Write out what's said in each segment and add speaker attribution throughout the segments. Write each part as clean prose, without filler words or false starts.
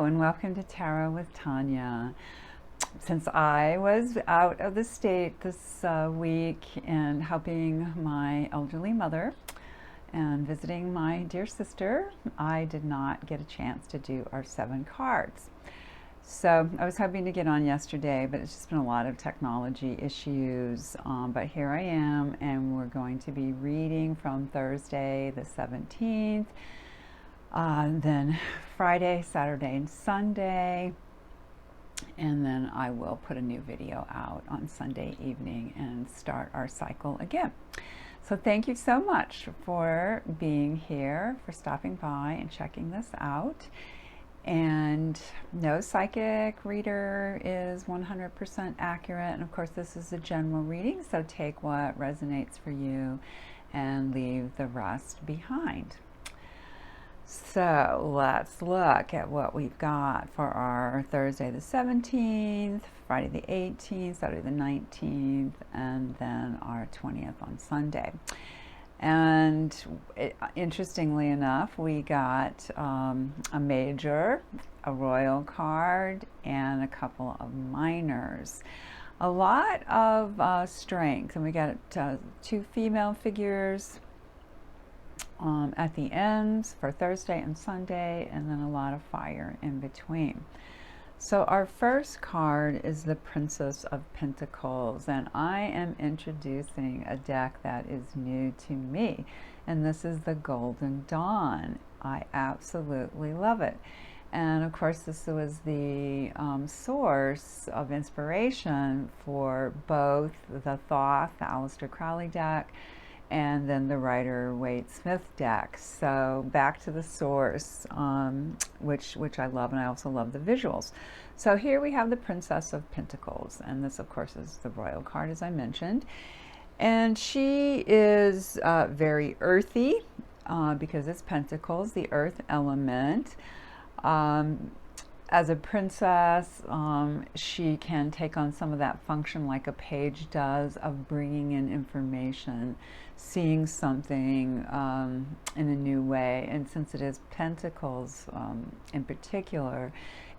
Speaker 1: and welcome to Tarot with Tanya. Since I was out of the state this week and helping my elderly mother and visiting my dear sister, I did not get a chance to do our 7 cards. So I was hoping to get on yesterday, but it's just been a lot of technology issues. But here I am, and we're going to be reading from Thursday the 17th, then Friday, Saturday, and Sunday. And then I will put a new video out on Sunday evening and start our cycle again. So thank you so much for being here, for stopping by and checking this out. And no psychic reader is 100% accurate. And of course, this is a general reading, so take what resonates for you and leave the rest behind. So let's look at what we've got for our Thursday the 17th, Friday the 18th, Saturday the 19th, and then our 20th on Sunday. And interestingly enough, we got a major, a royal card, and a couple of minors. A lot of strength, and we got 2 female figures at the ends for Thursday and Sunday, and then a lot of fire in between. So our first card is the Princess of Pentacles, and I am introducing a deck that is new to me, and this is the Golden Dawn. I absolutely love it. And of course, this was the source of inspiration for both the Thoth, the Aleister Crowley deck, and then the Rider-Waite-Smith deck. So back to the source, which I love, and I also love the visuals. So here we have the Princess of Pentacles, and this of course is the royal card, as I mentioned. And she is very earthy because it's Pentacles, the earth element. As a princess, she can take on some of that function like a page does of bringing in information, seeing something in a new way. And since it is Pentacles in particular,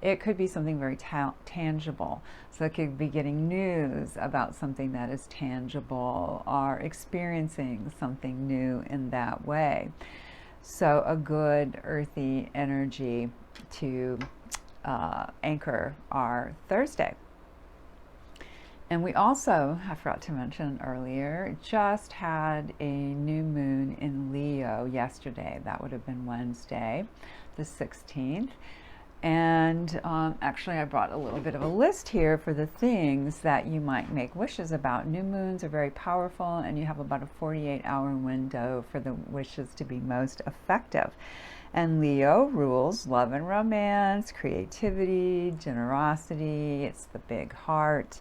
Speaker 1: it could be something very tangible. So it could be getting news about something that is tangible or experiencing something new in that way. So a good earthy energy to anchor our Thursday. And we also, I forgot to mention earlier, just had a new moon in Leo yesterday. That would have been Wednesday, the 16th. And actually, I brought a little bit of a list here for the things that you might make wishes about. New moons are very powerful, and you have about a 48-hour window for the wishes to be most effective. And Leo rules love and romance, creativity, generosity. It's the big heart,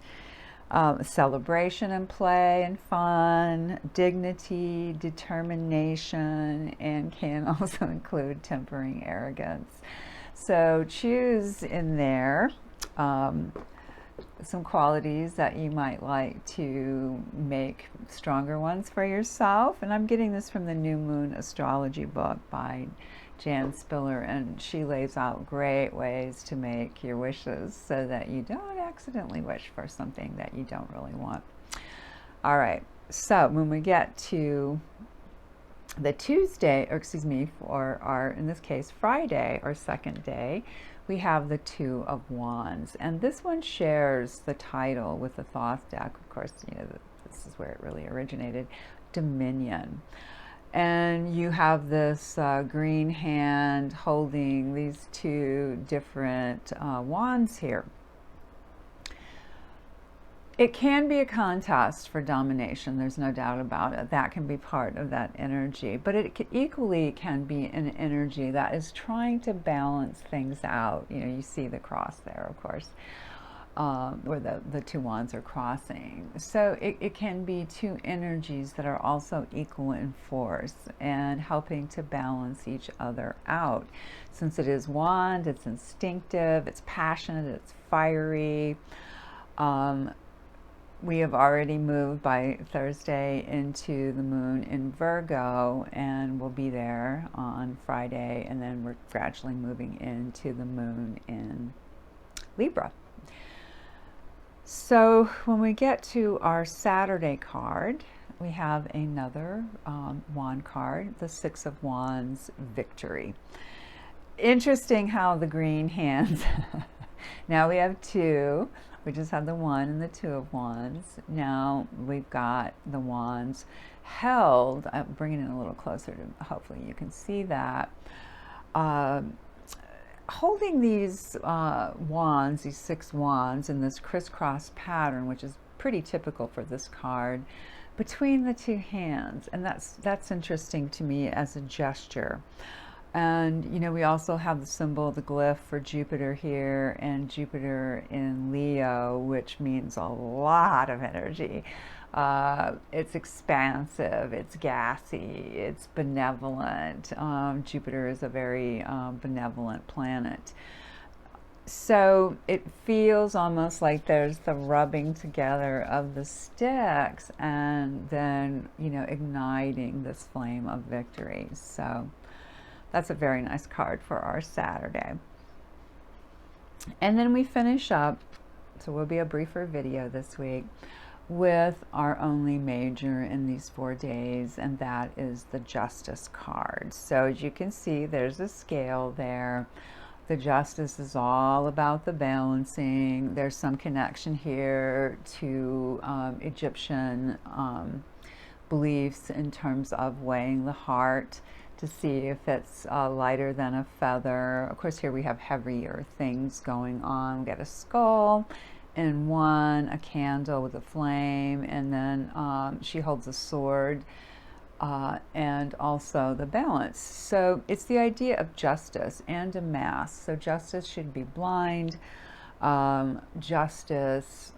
Speaker 1: celebration and play and fun, dignity, determination, and can also include tempering arrogance. So choose in there some qualities that you might like to make stronger ones for yourself. And I'm getting this from the New Moon Astrology book by Jan Spiller, and she lays out great ways to make your wishes so that you don't accidentally wish for something that you don't really want. All right, so when we get to the Tuesday, or excuse me, for our, in this case, Friday, our second day, we have the Two of Wands. And this one shares the title with the Thoth deck. Of course, you know, this is where it really originated, Dominion. And you have this green hand holding these 2 different wands here. It can be a contest for domination, there's no doubt about it. That can be part of that energy. But it equally can be an energy that is trying to balance things out. You know, you see the cross there, of course, where the 2 wands are crossing. So it can be 2 energies that are also equal in force and helping to balance each other out. Since it is wand, it's instinctive, it's passionate, it's fiery. we have already moved by Thursday into the moon in Virgo, and we'll be there on Friday, and then we're gradually moving into the moon in Libra. So when we get to our Saturday card, we have another wand card, the Six of Wands, Victory. Interesting how the green hands, now we have two. We just had the one and the Two of Wands. Now we've got the wands held. I'm bringing it a little closer to, hopefully you can see that. Holding these wands, these 6 wands in this crisscross pattern, which is pretty typical for this card, between the 2 hands. And that's interesting to me as a gesture. And, you know, we also have the symbol, the glyph for Jupiter here, and Jupiter in Leo, which means a lot of energy. It's expansive, it's gassy, it's benevolent. Jupiter is a very benevolent planet. So it feels almost like there's the rubbing together of the sticks and then, you know, igniting this flame of victory. So that's a very nice card for our Saturday. And then we finish up, so we'll be a briefer video this week, with our only major in these 4 days, and that is the Justice card. So as you can see, there's a scale there. The Justice is all about the balancing. There's some connection here to Egyptian beliefs in terms of weighing the heart to see if it's lighter than a feather. Of course, here we have heavier things going on. We got a skull in one, a candle with a flame, and then she holds a sword, and also the balance. So it's the idea of justice and a mask. So justice should be blind. Justice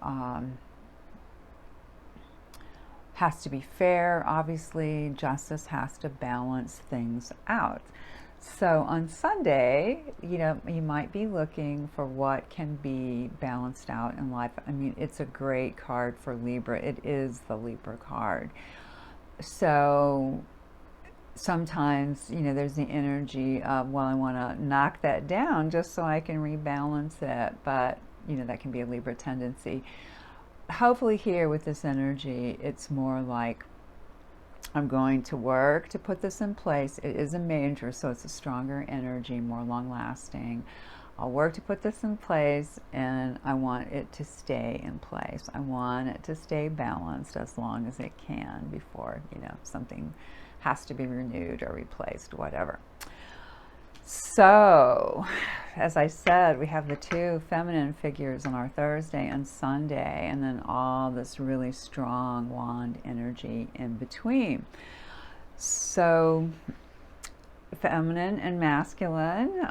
Speaker 1: has to be fair, obviously. Justice has to balance things out. So on Sunday, you know, you might be looking for what can be balanced out in life. I mean, it's a great card for Libra. It is the Libra card. So sometimes, you know, there's the energy of, well, I want to knock that down just so I can rebalance it. But, you know, that can be a Libra tendency. Hopefully here with this energy, it's more like, I'm going to work to put this in place. It is a major, so it's a stronger energy, more long-lasting. I'll work to put this in place, and I want it to stay in place. I want it to stay balanced as long as it can before, you know, something has to be renewed or replaced, whatever. So, as I said, we have the 2 feminine figures on our Thursday and Sunday, and then all this really strong wand energy in between. So, feminine and masculine,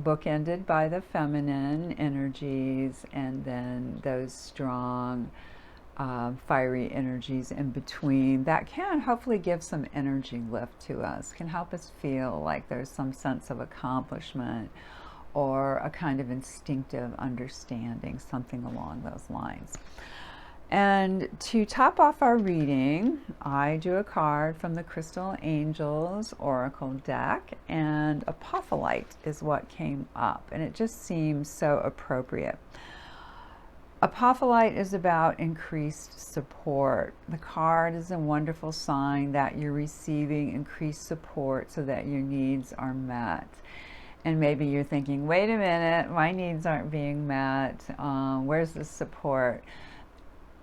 Speaker 1: bookended by the feminine energies, and then those strong fiery energies in between that can hopefully give some energy lift to us, can help us feel like there's some sense of accomplishment or a kind of instinctive understanding, something along those lines. And to top off our reading, I drew a card from the Crystal Angels Oracle deck, and Apophyllite is what came up, and it just seems so appropriate. Apophyllite is about increased support. The card is a wonderful sign that you're receiving increased support so that your needs are met. And maybe you're thinking, wait a minute, my needs aren't being met. Where's the support?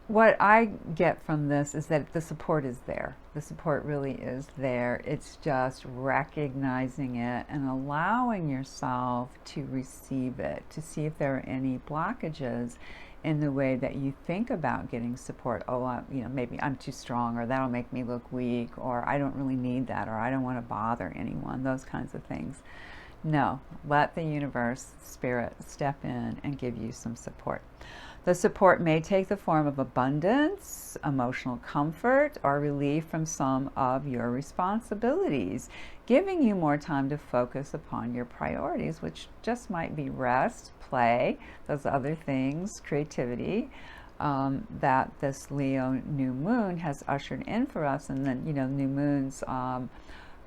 Speaker 1: What I get from this is that the support is there. The support really is there. It's just recognizing it and allowing yourself to receive it, to see if there are any blockages in the way that you think about getting support. Oh, you know, maybe I'm too strong, or that'll make me look weak, or I don't really need that, or I don't want to bother anyone, those kinds of things. No, let the universe, spirit, step in and give you some support. The support may take the form of abundance, emotional comfort, or relief from some of your responsibilities, giving you more time to focus upon your priorities, which just might be rest, play, those other things, creativity, that this Leo new moon has ushered in for us. And then, you know, new moons,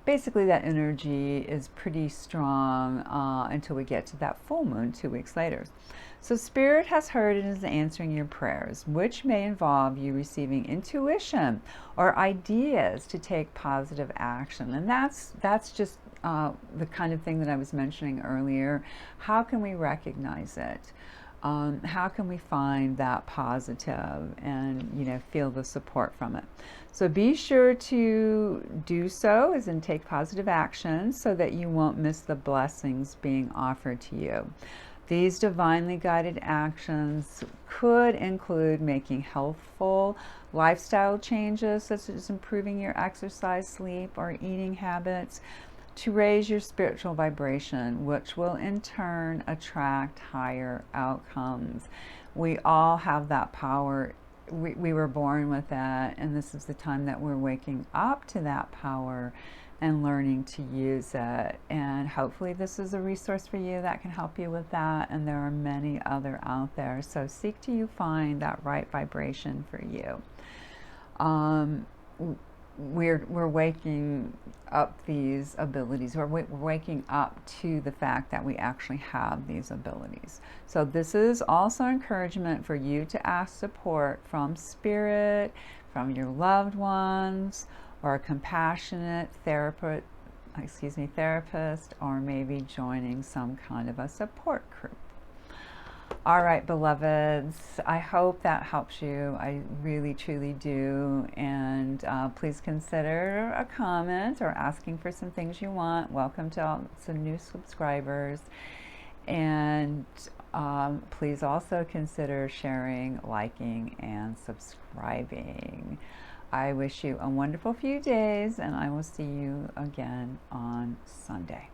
Speaker 1: basically that energy is pretty strong until we get to that full moon 2 weeks later. So Spirit has heard and is answering your prayers, which may involve you receiving intuition or ideas to take positive action. And that's just the kind of thing that I was mentioning earlier. How can we recognize it? How can we find that positive and, you know, feel the support from it? So be sure to do so, as in take positive action, so that you won't miss the blessings being offered to you. These divinely guided actions could include making healthful lifestyle changes, such as improving your exercise, sleep, or eating habits, to raise your spiritual vibration, which will in turn attract higher outcomes. We all have that power. We were born with that, and this is the time that we're waking up to that power and learning to use it. And hopefully this is a resource for you that can help you with that, and there are many other out there. So seek to find that right vibration for you. We're waking up these abilities. We're waking up to the fact that we actually have these abilities. So this is also encouragement for you to ask support from Spirit, from your loved ones, or a compassionate therapist, or maybe joining some kind of a support group. All right, beloveds, I hope that helps you. I really, truly do. And please consider a comment or asking for some things you want. Welcome to some new subscribers. And please also consider sharing, liking, and subscribing. I wish you a wonderful few days, and I will see you again on Sunday.